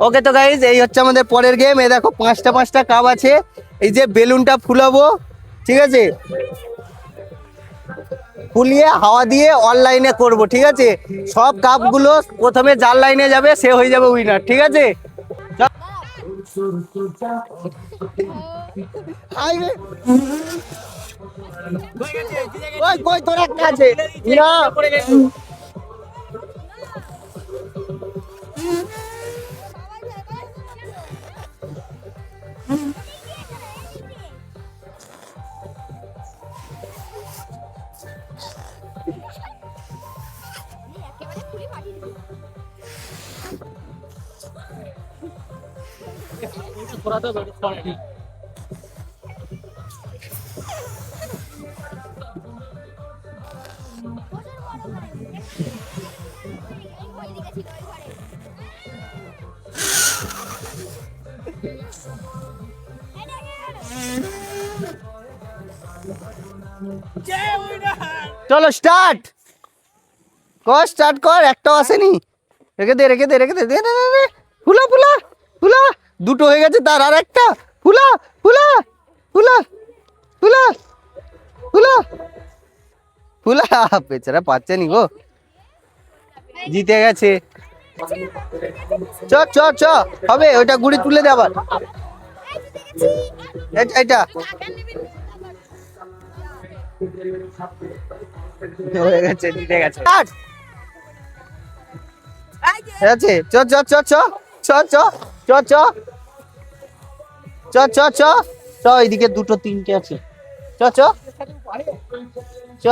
ওকে তো গাইজ, এই হচ্ছে আমাদের পরের গেম। এই দেখো পাঁচটা পাঁচটা কাপ আছে। এই যে বেলুনটা ফুলাবো, ঠিক আছে, ফুলিয়ে হাওয়া দিয়ে অনলাইনে করব, ঠিক আছে। সব কাপগুলো প্রথমে যার লাইনে যাবে সে হয়ে যাবে উইনার, ঠিক আছে। ওই কই তোর একটা আছে না? চলো স্টার্ট কর, স্টার্ট কর। একটাও আসেনি। রেখে দে রেখে দে রেখে দে, দে দে দে, দে। ফুলা ফুলা ফুলা, দুটো হয়ে গেছে তার, আর একটা ফুলা ফুলা ফুলা ফুলা ফুলা ফুলা। বেচারা পাচ্ছে নি গো, জিতে গেছে। চ চ চ, হবে ওইটা গুড়ি তুলে দে আবার। এটা হয়ে গেছে, জিতে গেছে। আছে চ চ চ চ চ চ চ চ চ চ চ চ, এইদিকে দুটো তিনটে আছে। চ চ চ।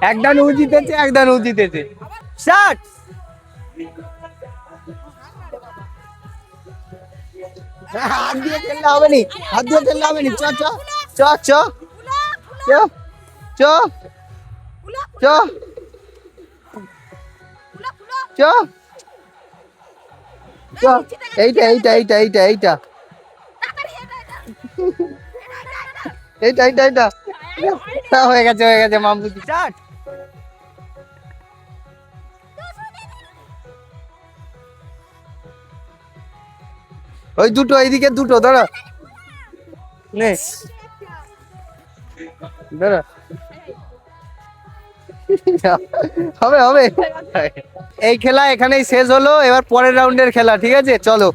একটা নু জিতেছে, একটা নু জিতেছে। স্টার্ট। হাত দিয়ে খেললে হবে নি, হাত দিয়ে খেললে হবে নি। চ চ চ চ চ চ চ চ চ। এইটা এইটা এইটা এইটা এইটা এইটা এইটা এইটা হয়ে গেছে, হয়ে গেছে মামুদি। স্টার্ট। ওই দুটো, এইদিকে দুটো, দাঁড়া নে, দাঁড়া। হবে হবে। এই খেলা এখানেই শেষ হলো, এবার পরের রাউন্ডের খেলা, ঠিক আছে চলো।